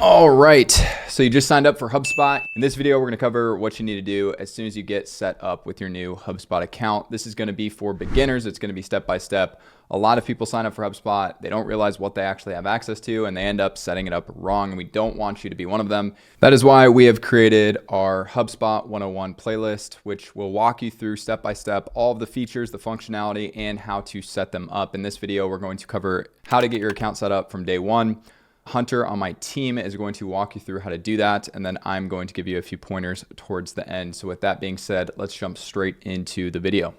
All right, so you just signed up for HubSpot. In this video, we're gonna cover what you need to do as soon as you get set up with your new HubSpot account. This is gonna be for beginners. It's gonna be step-by-step. A lot of people sign up for HubSpot. They don't realize what they actually have access to, and they end up setting it up wrong, and we don't want you to be one of them. That is why we have created our HubSpot 101 playlist, which will walk you through step-by-step all of the features, the functionality, and how to set them up. In this video, we're going to cover how to get your account set up from day one. Hunter on my team is going to walk you through how to do that, and then I'm going to give you a few pointers towards the end. So with that being said, let's jump straight into the video.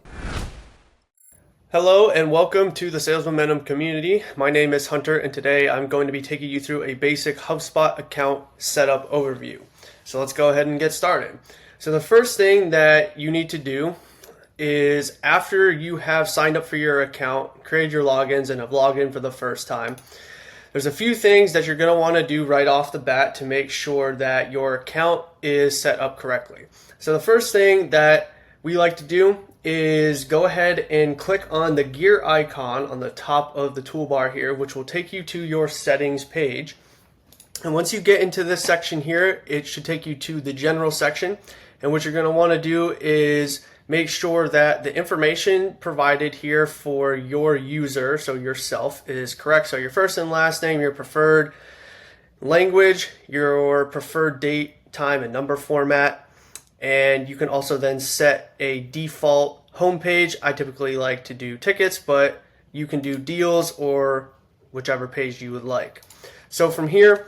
Hello and welcome to the Sales Momentum community. My name is Hunter, and today I'm going to be taking you through a basic HubSpot account setup overview. So let's go ahead and get started. So the first thing that you need to do is, after you have signed up for your account, created your logins, and have logged in for the first time, there's a few things that you're going to want to do right off the bat to make sure that your account is set up correctly. So the first thing that we like to do is go ahead and click on the gear icon on the top of the toolbar here, which will take you to your settings page. And once you get into this section here, it should take you to the general section. And what you're going to want to do is make sure that the information provided here for your user, so yourself, is correct. So your first and last name, your preferred language, your preferred date, time, and number format. And you can also then set a default homepage. I typically like to do tickets, but you can do deals or whichever page you would like. So from here,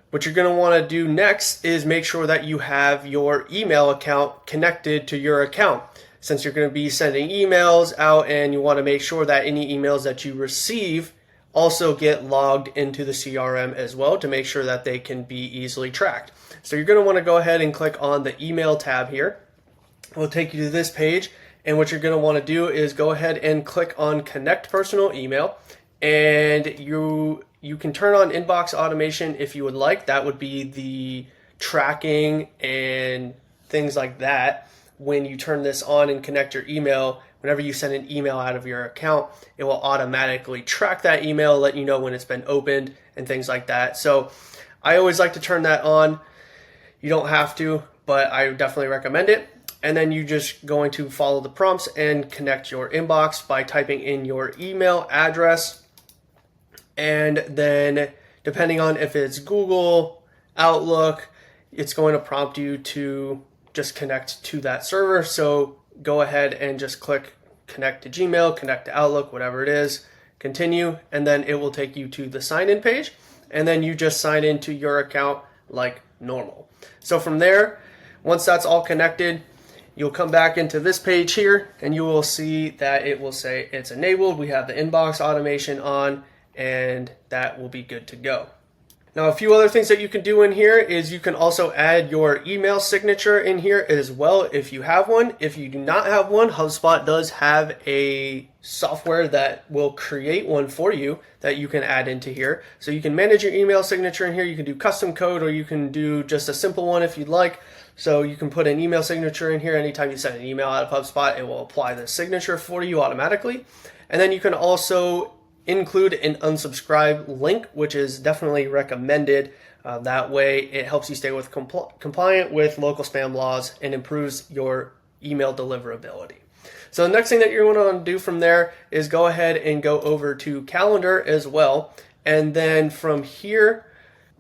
what you're going to want to do next is make sure that you have your email account connected to your account. Since you're going to be sending emails out, and you want to make sure that any emails that you receive also get logged into the CRM as well, to make sure that they can be easily tracked. So you're going to want to go ahead and click on the email tab here. It will take you to this page, and what you're going to want to do is go ahead and click on Connect Personal Email, and you can turn on inbox automation if you would like. That would be the tracking and things like that. When you turn this on and connect your email, whenever you send an email out of your account, it will automatically track that email, let you know when it's been opened and things like that. So I always like to turn that on. You don't have to, but I definitely recommend it. And then you just going to follow the prompts and connect your inbox by typing in your email address. And then depending on if it's Google, Outlook, it's going to prompt you to just connect to that server. So go ahead and just click connect to Gmail, connect to Outlook, whatever it is, continue, and then it will take you to the sign in page. And then you just sign into your account like normal. So from there, once that's all connected, you'll come back into this page here, and you will see that it will say it's enabled. We have the inbox automation on, and that will be good to go. Now, a few other things that you can do in here is you can also add your email signature in here as well if you have one. If you do not have one, HubSpot does have a software that will create one for you that you can add into here. So you can manage your email signature in here. You can do custom code, or you can do just a simple one if you'd like. So you can put an email signature in here. Anytime you send an email out of HubSpot, it will apply the signature for you automatically. And then you can also include an unsubscribe link, which is definitely recommended. That way it helps you stay with compliant with local spam laws and improves your email deliverability. So the next thing that you're going to do from there is go ahead and go over to calendar as well. And then from here,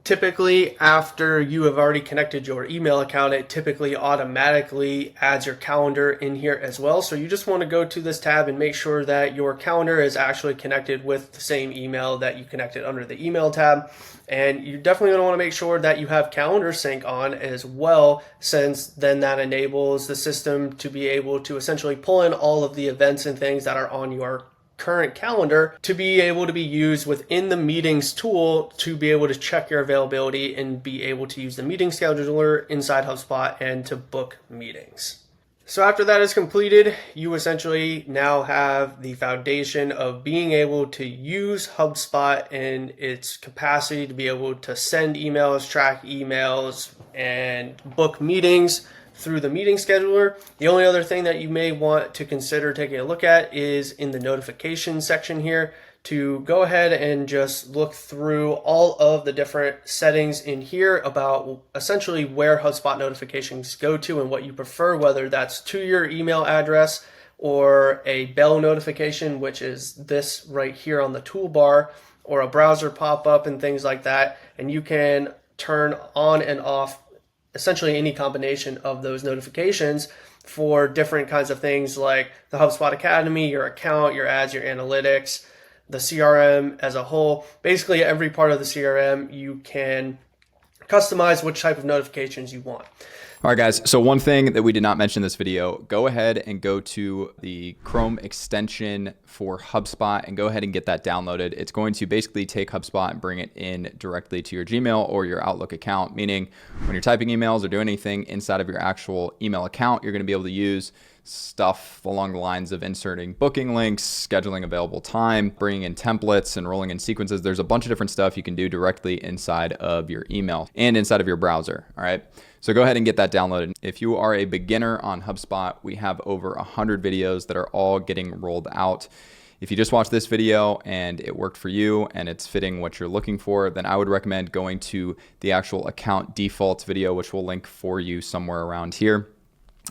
typically after you have already connected your email account, it typically automatically adds your calendar in here as well. So you just want to go to this tab and make sure that your calendar is actually connected with the same email that you connected under the email tab. And you definitely going to want to make sure that you have calendar sync on as well, since then that enables the system to be able to essentially pull in all of the events and things that are on your current calendar to be able to be used within the meetings tool to be able to check your availability and be able to use the meeting scheduler inside HubSpot and to book meetings. So after that is completed, you essentially now have the foundation of being able to use HubSpot in its capacity to be able to send emails, track emails, and book meetings through the meeting scheduler. The only other thing that you may want to consider taking a look at is in the notification section here, to go ahead and just look through all of the different settings in here about essentially where HubSpot notifications go to and what you prefer, whether that's to your email address or a bell notification, which is this right here on the toolbar, or a browser pop-up and things like that. And you can turn on and off essentially any combination of those notifications for different kinds of things like the HubSpot Academy, your account, your ads, your analytics, the CRM as a whole. Basically every part of the CRM, you can customize which type of notifications you want. All right, guys. So one thing that we did not mention in this video, go ahead and go to the Chrome extension for HubSpot and go ahead and get that downloaded. It's going to basically take HubSpot and bring it in directly to your Gmail or your Outlook account, meaning when you're typing emails or doing anything inside of your actual email account, you're going to be able to use stuff along the lines of inserting booking links, scheduling available time, bringing in templates, and rolling in sequences. There's a bunch of different stuff you can do directly inside of your email and inside of your browser. All right. So go ahead and get that downloaded. If you are a beginner on HubSpot, we have over 100 videos that are all getting rolled out. If you just watched this video and it worked for you and it's fitting what you're looking for, then I would recommend going to the actual account defaults video, which we'll link for you somewhere around here.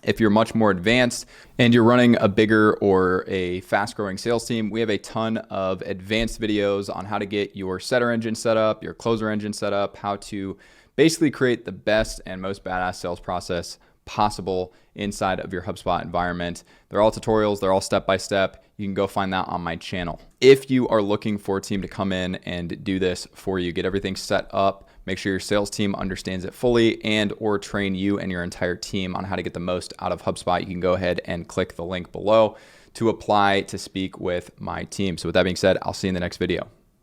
If you're much more advanced and you're running a bigger or a fast growing sales team, we have a ton of advanced videos on how to get your setter engine set up, your closer engine set up, how to basically create the best and most badass sales process possible inside of your HubSpot environment. They're all tutorials. They're all step-by-step. You can go find that on my channel. If you are looking for a team to come in and do this for you, get everything set up, make sure your sales team understands it fully, and or train you and your entire team on how to get the most out of HubSpot, you can go ahead and click the link below to apply to speak with my team. So with that being said, I'll see you in the next video.